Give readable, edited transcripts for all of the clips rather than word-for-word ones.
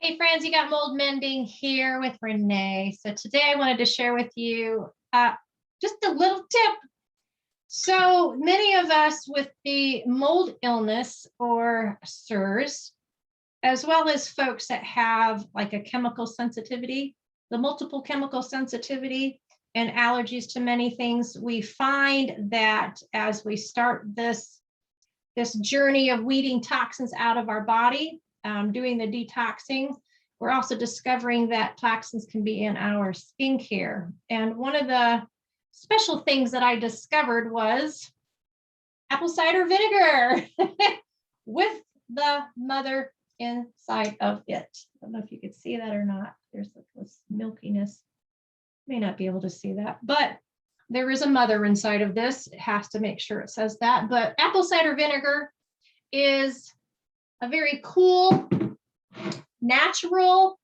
Hey friends, you got Mold Mending here with Renee. So today I wanted to share with you just a little tip. So many of us with the mold illness or SIRS, as well as folks that have like a chemical sensitivity, the multiple chemical sensitivity and allergies to many things, we find that as we start this journey of weeding toxins out of our body, doing the detoxing, we're also discovering that toxins can be in our skincare. And one of the special things that I discovered was apple cider vinegar with the mother inside of it. I don't know if you could see that or not. There's this milkiness. May not be able to see that, but there is a mother inside of this. It has to make sure it says that. But apple cider vinegar is a very cool, natural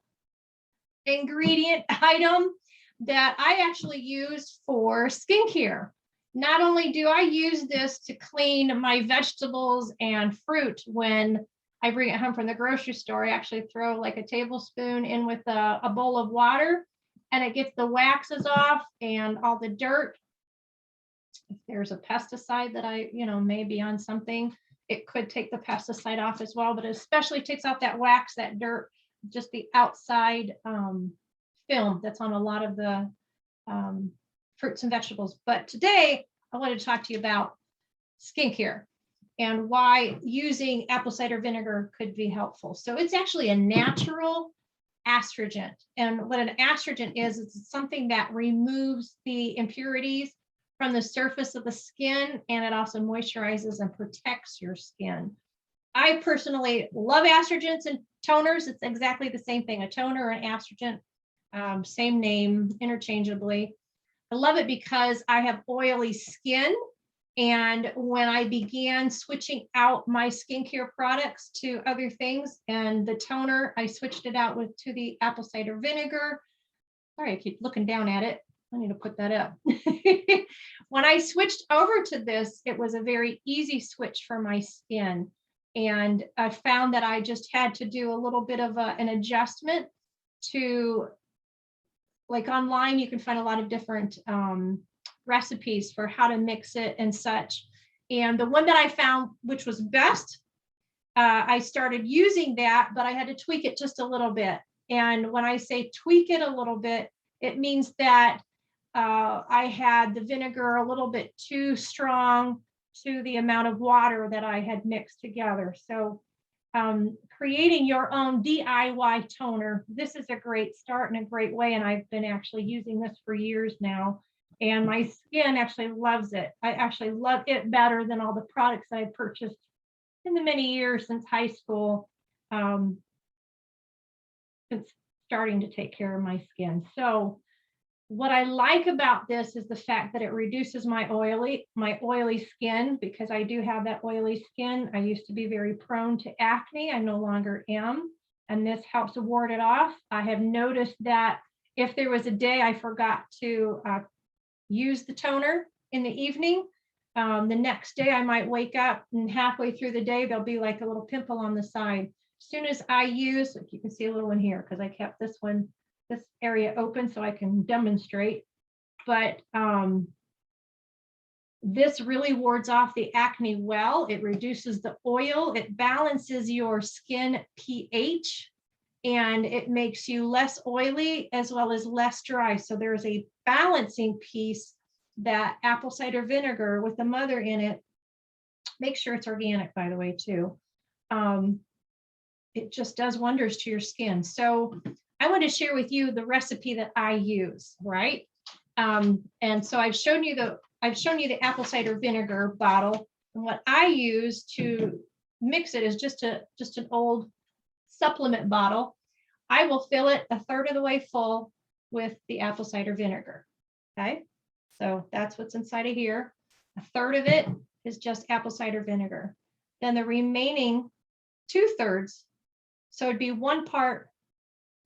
ingredient item that I actually use for skincare. Not only do I use this to clean my vegetables and fruit when I bring it home from the grocery store, I actually throw like a tablespoon in with a bowl of water, and it gets the waxes off and all the dirt. If there's a pesticide that may be on something, it could take the pesticide off as well, but it especially takes off that wax, that dirt, just the outside film that's on a lot of the fruits and vegetables. But today I wanted to talk to you about skincare and why using apple cider vinegar could be helpful. So it's actually a natural astringent. And what an astringent is, it's something that removes the impurities from the surface of the skin, and it also moisturizes and protects your skin. I personally love astringents and toners. It's exactly the same thing, a toner or an astringent, same name, interchangeably. I love it because I have oily skin, and when I began switching out my skincare products to other things, and the toner, I switched it out to the apple cider vinegar. Sorry, I keep looking down at it. I need to put that up. When I switched over to this, it was a very easy switch for my skin. And I found that I just had to do a little bit of an adjustment to, like online, you can find a lot of different recipes for how to mix it and such. And the one that I found, which was best, I started using that, but I had to tweak it just a little bit. And when I say tweak it a little bit, it means that I had the vinegar a little bit too strong to the amount of water that I had mixed together. So creating your own DIY toner, this is a great start and a great way. And I've been actually using this for years now, and my skin actually loves it. I actually love it better than all the products I had purchased in the many years since high school, since starting to take care of my skin. So what I like about this is the fact that it reduces my oily skin, because I do have that oily skin. I used to be very prone to acne. I no longer am, and this helps to ward it off. I have noticed that if there was a day I forgot to use the toner in the evening, the next day I might wake up and halfway through the day, there'll be like a little pimple on the side. As soon as I use, like you can see a little one here because I kept this area open so I can demonstrate, but this really wards off the acne well. It reduces the oil, it balances your skin pH, and it makes you less oily as well as less dry. So there's a balancing piece that apple cider vinegar with the mother in it, make sure it's organic, by the way, too. It just does wonders to your skin. So I want to share with you the recipe that I use, right? And so I've shown you the apple cider vinegar bottle, and what I use to mix it is just an old supplement bottle. I will fill it a third of the way full with the apple cider vinegar. Okay, so that's what's inside of here. A third of it is just apple cider vinegar. Then the remaining 2/3, so it'd be 1 part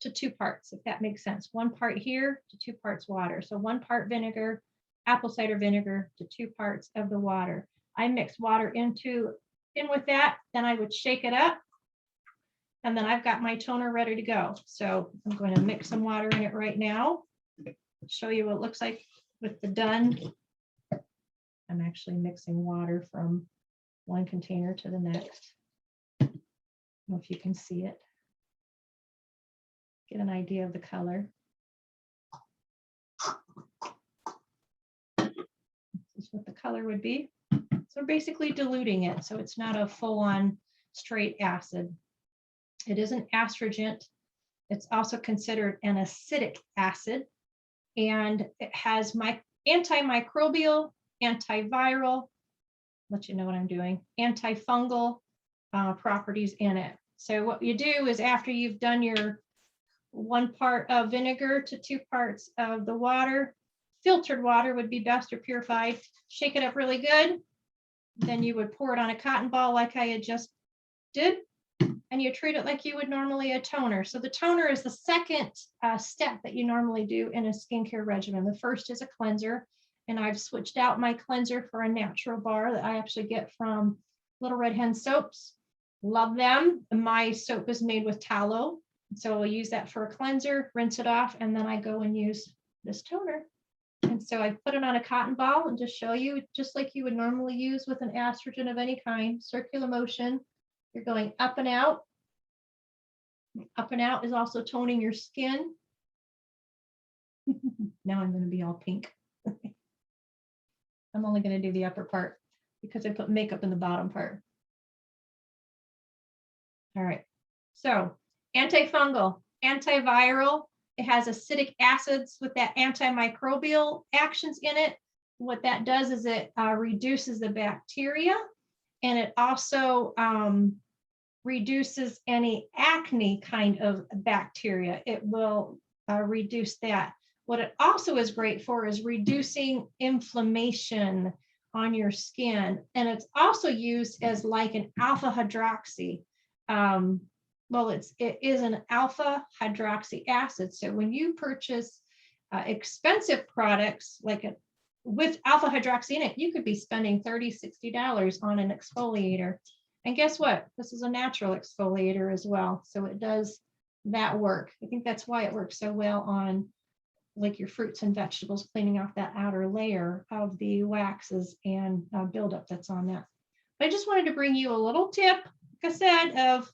to 2 parts, if that makes sense. 1 part here to 2 parts water. So 1 part vinegar, apple cider vinegar to 2 parts of the water. I mix water in with that, then I would shake it up. And then I've got my toner ready to go. So I'm going to mix some water in it right now. Show you what it looks like with the done. I'm actually mixing water from one container to the next. I don't know if you can see it. Get an idea of the color. This is what the color would be. So we're basically diluting it, so it's not a full-on straight acid. It is an astringent. It's also considered an acidic acid, and it has antimicrobial, antiviral, let you know what I'm doing, antifungal properties in it. So what you do is after you've done your 1 part of vinegar to 2 parts of the water, filtered water would be best or purified, shake it up really good. Then you would pour it on a cotton ball like I had just did, and you treat it like you would normally a toner. So the toner is the second step that you normally do in a skincare regimen. The first is a cleanser, and I've switched out my cleanser for a natural bar that I actually get from Little Red Hen Soaps. Love them. My soap is made with tallow, so I'll use that for a cleanser, rinse it off, and then I go and use this toner. And so I put it on a cotton ball and just show you, just like you would normally use with an astringent of any kind, circular motion. You're going up and out. Up and out is also toning your skin. Now I'm going to be all pink. I'm only going to do the upper part because I put makeup in the bottom part. All right. So antifungal, antiviral. It has acidic acids with that antimicrobial actions in it. What that does is it reduces the bacteria, and it also reduces any acne kind of bacteria. It will reduce that. What it also is great for is reducing inflammation on your skin. And it's also used as like an alpha hydroxy. Well, it is an alpha hydroxy acid. So when you purchase expensive products like with alpha hydroxy in it, you could be spending $30, $60 on an exfoliator. And guess what? This is a natural exfoliator as well. So it does that work. I think that's why it works so well on like your fruits and vegetables, cleaning off that outer layer of the waxes and buildup that's on that. But I just wanted to bring you a little tip, like I said, of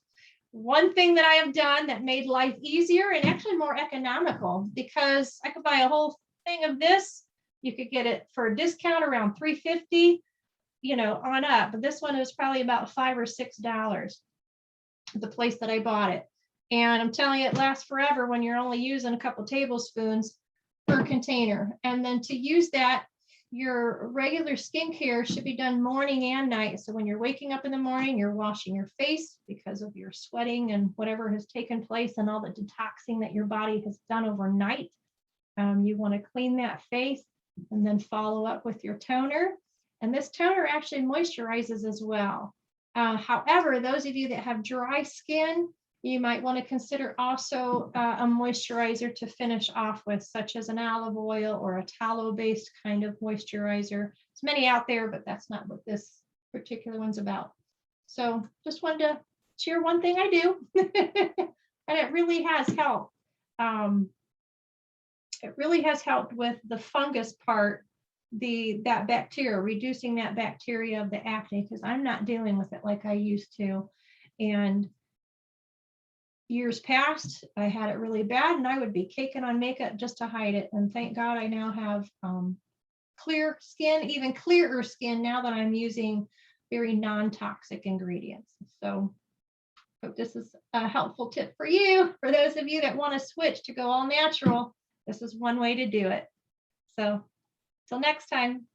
one thing that I have done that made life easier and actually more economical, because I could buy a whole thing of this. You could get it for a discount around $3.50, on up. But this one was probably about $5 or $6 at the place that I bought it. And I'm telling you, it lasts forever when you're only using a couple tablespoons per container. And then to use that, your regular skincare should be done morning and night. So when you're waking up in the morning, you're washing your face because of your sweating and whatever has taken place and all the detoxing that your body has done overnight. You want to clean that face and then follow up with your toner. And this toner actually moisturizes as well. However, those of you that have dry skin, you might want to consider also a moisturizer to finish off with, such as an olive oil or a tallow-based kind of moisturizer. There's many out there, but that's not what this particular one's about. So just wanted to share one thing I do, and it really has helped. It really has helped with the fungus part, that bacteria, reducing that bacteria of the acne, because I'm not dealing with it like I used to. And years past, I had it really bad, and I would be caking on makeup just to hide it. And thank God I now have clear skin, even clearer skin now that I'm using very non-toxic ingredients. So hope this is a helpful tip for you. For those of you that want to switch to go all natural, this is one way to do it. So till next time.